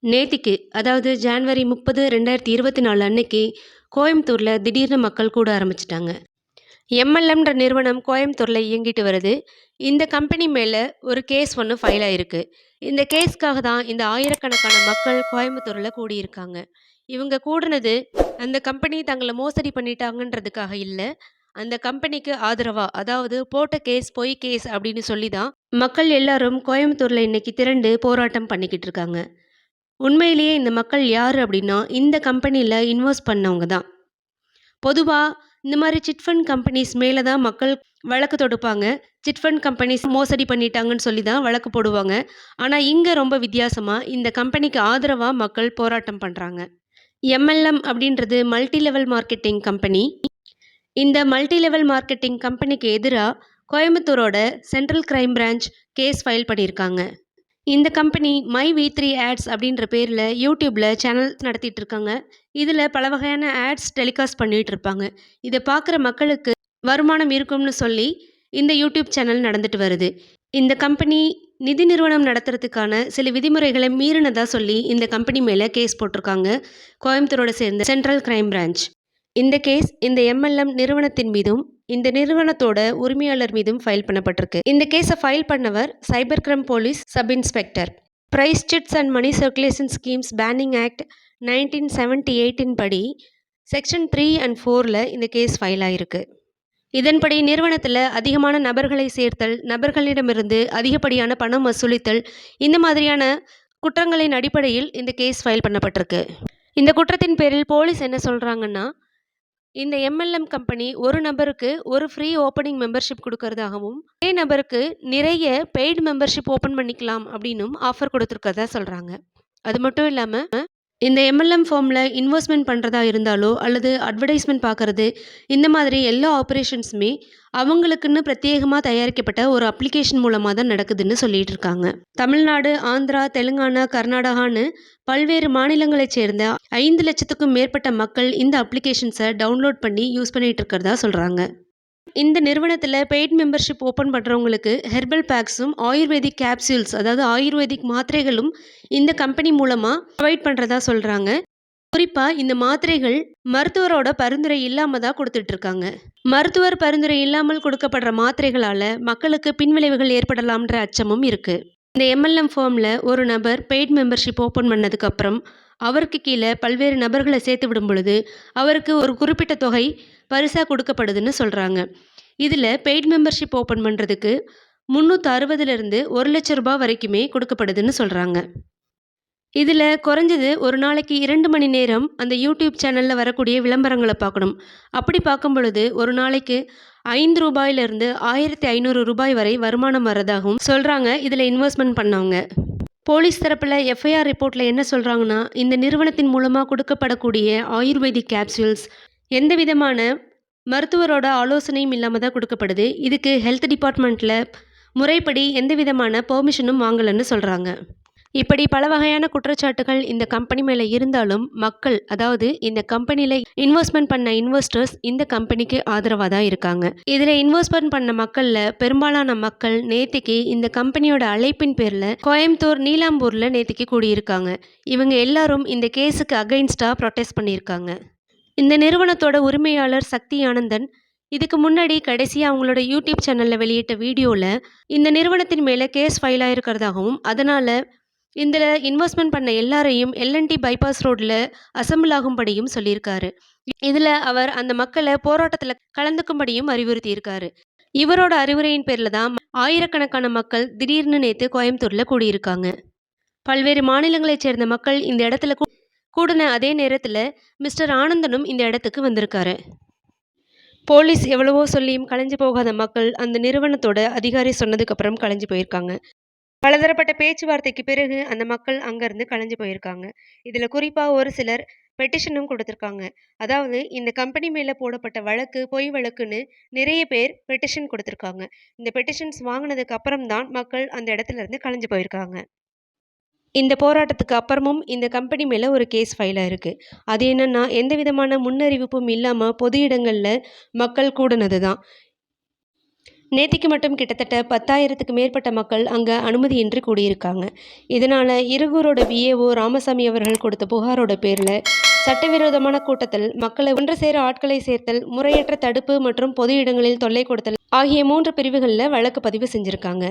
நேத்திக்கு அதாவது ஜான்வரி 30, 2024 அன்னைக்கு கோயம்புத்தூர்ல திடீர்னு மக்கள் கூட ஆரம்பிச்சுட்டாங்க. எம்எல்எம்ன்ற நிறுவனம் கோயம்புத்தூர்ல இயங்கிட்டு வருது. இந்த கம்பெனி மேல ஒரு கேஸ் ஒண்ணு ஃபைல் ஆயிருக்கு. இந்த கேஸ்க்காக தான் இந்த ஆயிரக்கணக்கான மக்கள் கோயம்புத்தூர்ல கூடியிருக்காங்க. இவங்க கூடுனது அந்த கம்பெனி தங்கள மோசடி பண்ணிட்டாங்கன்றதுக்காக இல்ல. அந்த கம்பெனிக்கு ஆதரவா, அதாவது போட்ட கேஸ் பொய் கேஸ் அப்படின்னு சொல்லி தான் மக்கள் எல்லாரும் கோயம்புத்தூர்ல இன்னைக்கு திரண்டு போராட்டம் பண்ணிக்கிட்டு இருக்காங்க. உண்மையிலேயே இந்த மக்கள் யாரு அப்படின்னா, இந்த கம்பெனில இன்வெஸ்ட் பண்ணவங்க தான். பொதுவா இந்த மாரி சிட் ஃபண்ட் கம்பெனிஸ் மேல தான் மக்கள் வழக்கு தொடுப்பாங்க. சிட் ஃபண்ட் கம்பெனிஸ் மோசடி பண்ணிட்டாங்கன்னு சொல்லி தான் வழக்கு போடுவாங்க. ஆனா இங்க ரொம்ப வித்தியாசமா இந்த கம்பெனிக்கு ஆதரவா மக்கள் போராட்டம் பண்றாங்க. எம்எல்எம் அப்படின்றது மல்டி லெவல் மார்க்கெட்டிங் கம்பெனி. இந்த மல்டி லெவல் மார்க்கெட்டிங் கம்பெனிக்கு எதிரா கோயம்புத்தூரோட central crime branch case file பண்ணியிருக்காங்க. இந்த கம்பெனி மை வி3 ஆட்ஸ் அப்படின்ற பேரில் யூடியூப்பில் சேனல் நடத்திட்டு இருக்காங்க. இதில் பல வகையான ஆட்ஸ் டெலிகாஸ்ட் பண்ணிட்டு இருப்பாங்க. இதை பார்க்குற மக்களுக்கு வருமானம் இருக்கும்னு சொல்லி இந்த யூடியூப் சேனல் நடந்துட்டு வருது. இந்த கம்பெனி நிதி நிறுவனம் நடத்துறதுக்கான சில விதிமுறைகளை மீறினதா சொல்லி இந்த கம்பெனி மேலே கேஸ் போட்டிருக்காங்க கோயம்புத்தூரோட சேர்ந்த சென்ட்ரல் கிரைம் பிரான்ச். இந்த கேஸ் இந்த எம்எல்எம் நிறுவனத்தின் மீதும் இந்த நிறுவனத்தோட உரிமையாளர் மீதும் ஃபைல் பண்ணப்பட்டிருக்கு. இந்த கேஸை ஃபைல் பண்ணவர் cyber crime police sub inspector. Prize chits and money circulation schemes banning act 1978 படி செக்ஷன் 3 and 4ல் இந்த கேஸ் ஃபைல் ஆயிருக்கு. இதன்படி நிறுவனத்தில் அதிகமான நபர்களை சேர்த்தல், நபர்களிடமிருந்து அதிகப்படியான பணம் வசூலித்தல், இந்த மாதிரியான குற்றங்களின் அடிப்படையில் இந்த கேஸ் ஃபைல் பண்ணப்பட்டிருக்கு. இந்த குற்றத்தின் பேரில் போலீஸ் என்ன சொல்கிறாங்கன்னா, இந்த எம்எல்எம் கம்பெனி ஒரு நபருக்கு ஒரு ஃப்ரீ ஓப்பனிங் மெம்பர்ஷிப் கொடுக்கறதாகவும், ஒரே நபருக்கு நிறைய பெய்டு மெம்பர்ஷிப் ஓப்பன் பண்ணிக்கலாம் அப்படின்னும் ஆஃபர் கொடுத்துருக்கதா சொல்கிறாங்க. அது மட்டும் இல்லாமல் இந்த எம்எல்எம் ஃபார்மில் இன்வெஸ்ட்மெண்ட் பண்ணுறதா இருந்தாலோ அல்லது அட்வர்டைஸ்மெண்ட் பார்க்குறது, இந்த மாதிரி எல்லா ஆப்ரேஷன்ஸுமே அவங்களுக்குன்னு பிரத்யேகமாக தயாரிக்கப்பட்ட ஒரு அப்ளிகேஷன் மூலமாக தான் நடக்குதுன்னு சொல்லிட்டு இருக்காங்க. தமிழ்நாடு, ஆந்திரா, தெலுங்கானா, கர்நாடகான்னு பல்வேறு மாநிலங்களைச் சேர்ந்த 5 லட்சத்துக்கும் மேற்பட்ட மக்கள் இந்த அப்ளிகேஷன்ஸை டவுன்லோட் பண்ணி யூஸ் பண்ணிட்டு இருக்கிறதா சொல்கிறாங்க. இந்த நிறுவனத்தில் பெய்ட் மெம்பர்ஷிப் ஓப்பன் பண்ணுறவங்களுக்கு ஹெர்பல் பேக்ஸும் ஆயுர்வேதிக் கேப்சூல்ஸ், அதாவது ஆயுர்வேதிக் மாத்திரைகளும் இந்த கம்பெனி மூலமாக ப்ரொவைட் பண்ணுறதா சொல்கிறாங்க. குறிப்பாக இந்த மாத்திரைகள் மருத்துவரோட பரிந்துரை இல்லாமல் தான் கொடுத்துட்ருக்காங்க. மருத்துவர் பரிந்துரை இல்லாமல் கொடுக்கப்படுற மாத்திரைகளால் மக்களுக்கு பின்விளைவுகள் ஏற்படலாம்ன்ற அச்சமும் இருக்குது. இந்த எம்எல்எம் ஃபார்மில் ஒரு நபர் பெய்ட் மெம்பர்ஷிப் ஓப்பன் பண்ணதுக்கப்புறம் அவருக்கு கீழே பல்வேறு நபர்களை சேர்த்து விடும் பொழுது அவருக்கு ஒரு குறிப்பிட்ட தொகை பரிசாக கொடுக்கப்படுதுன்னு சொல்கிறாங்க. இதில் பெய்ட் மெம்பர்ஷிப் ஓப்பன் பண்ணுறதுக்கு 360லேருந்து 1,00,000 ரூபாய் வரைக்குமே கொடுக்கப்படுதுன்னு சொல்கிறாங்க. இதில் குறைஞ்சது ஒரு நாளைக்கு 2 மணி நேரம் அந்த யூடியூப் சேனலில் வரக்கூடிய விளம்பரங்களை பார்க்கணும். அப்படி பார்க்கும் பொழுது ஒரு நாளைக்கு 5 ரூபாயிலிருந்து 1,500 ரூபாய் வரை வருமானம் வர்றதாகவும் சொல்கிறாங்க இதில் இன்வெஸ்ட்மெண்ட் பண்ணவங்க. போலீஸ் தரப்பில் எஃப்ஐஆர் ரிப்போர்ட்டில் என்ன சொல்கிறாங்கன்னா, இந்த நிறுவனத்தின் மூலமாக கொடுக்கப்படக்கூடிய ஆயுர்வேதிக் கேப்சூல்ஸ் எந்த விதமான மருத்துவரோட ஆலோசனையும் இல்லாமல் தான் கொடுக்கப்படுது. இதுக்கு ஹெல்த் டிபார்ட்மெண்ட்டில் முறைப்படி எந்த விதமான பெர்மிஷனும் வாங்கலைன்னு சொல்கிறாங்க. இப்படி பல வகையான குற்றச்சாட்டுகள் இந்த கம்பெனி மேலே இருந்தாலும் மக்கள், அதாவது இந்த கம்பெனியில் இன்வெஸ்ட்மெண்ட் பண்ண இன்வெஸ்டர்ஸ் இந்த கம்பெனிக்கு ஆதரவாக தான் இருக்காங்க. இதில் இன்வெஸ்ட்மெண்ட் பண்ண மக்களில் பெரும்பாலான மக்கள் நேத்திக்கு இந்த கம்பெனியோட அழைப்பின் பேரில் கோயம்புத்தூர், நீலாம்பூரில் நேத்திக்கு கூடியிருக்காங்க. இவங்க எல்லாரும் இந்த கேஸுக்கு அகைன்ஸ்டாக ப்ரொட்டஸ்ட் பண்ணியிருக்காங்க. இந்த நிறுவனத்தோட உரிமையாளர் சக்தி ஆனந்தன் இதுக்கு முன்னாடி கடைசியாக அவங்களோட யூடியூப் சேனலில் வெளியிட்ட வீடியோவில் இந்த நிறுவனத்தின் மேலே கேஸ் ஃபைல் ஆகிருக்கிறதாகவும், அதனால் இதில் இன்வெஸ்ட்மெண்ட் பண்ண எல்லாரையும் எல்என்டி பைபாஸ் ரோடில் அசம்பிள் ஆகும்படியும் சொல்லியிருக்காரு. இதில் அவர் அந்த மக்களை போராட்டத்தில் கலந்துக்கும்படியும் அறிவுறுத்தியிருக்காரு. இவரோட அறிவுரையின் பேரில் தான் ஆயிரக்கணக்கான மக்கள் திடீர்னு நேற்று கோயம்புத்தூரில் கூடியிருக்காங்க. பல்வேறு மாநிலங்களைச் சேர்ந்த மக்கள் இந்த இடத்துல கூடின அதே நேரத்தில் மிஸ்டர் ஆனந்தனும் இந்த இடத்துக்கு வந்திருக்காரு. போலீஸ் எவ்வளவோ சொல்லியும் கலைஞ்சு போகாத மக்கள் அந்த நிறுவனத்தோட அதிகாரி சொன்னதுக்கப்புறம் கலைஞ்சு போயிருக்காங்க. பலதரப்பட்ட பேச்சுவார்த்தைக்கு பிறகு அந்த மக்கள் அங்கேருந்து கலைஞ்சு போயிருக்காங்க. இதில் குறிப்பாக ஒரு சிலர் பெட்டிஷனும் கொடுத்துருக்காங்க. அதாவது இந்த கம்பெனி மேலே போடப்பட்ட வழக்கு பொய் வழக்குன்னு நிறைய பேர் பெட்டிஷன் கொடுத்துருக்காங்க. இந்த பெட்டிஷன்ஸ் வாங்கினதுக்கு அப்புறம் தான் மக்கள் அந்த இடத்துல இருந்து கலைஞ்சு போயிருக்காங்க. இந்த போராட்டத்துக்கு அப்புறமும் இந்த கம்பெனி மேலே ஒரு கேஸ் ஃபைல் ஆயிருக்கு. அது என்னன்னா, எந்த விதமான முன்னறிவிப்பும் இல்லாமல் பொது இடங்களில் மக்கள் கூடினது தான். நேத்திக்கு மட்டும் கிட்டத்தட்ட 10,000த்துக்கு மேற்பட்ட மக்கள் அங்கே அனுமதியின்றி கூடியிருக்காங்க. இதனால் இருகூரோட விஏஓ ராமசாமி அவர்கள் கொடுத்த புகாரோட பேரில் சட்டவிரோதமான கூட்டத்தில் மக்களை ஒன்று சேர ஆட்களை சேர்த்தல், முறையற்ற தடுப்பு மற்றும் பொது இடங்களில் தொல்லை கொடுத்தல் ஆகிய 3 பிரிவுகளில் வழக்கு பதிவு செஞ்சுருக்காங்க.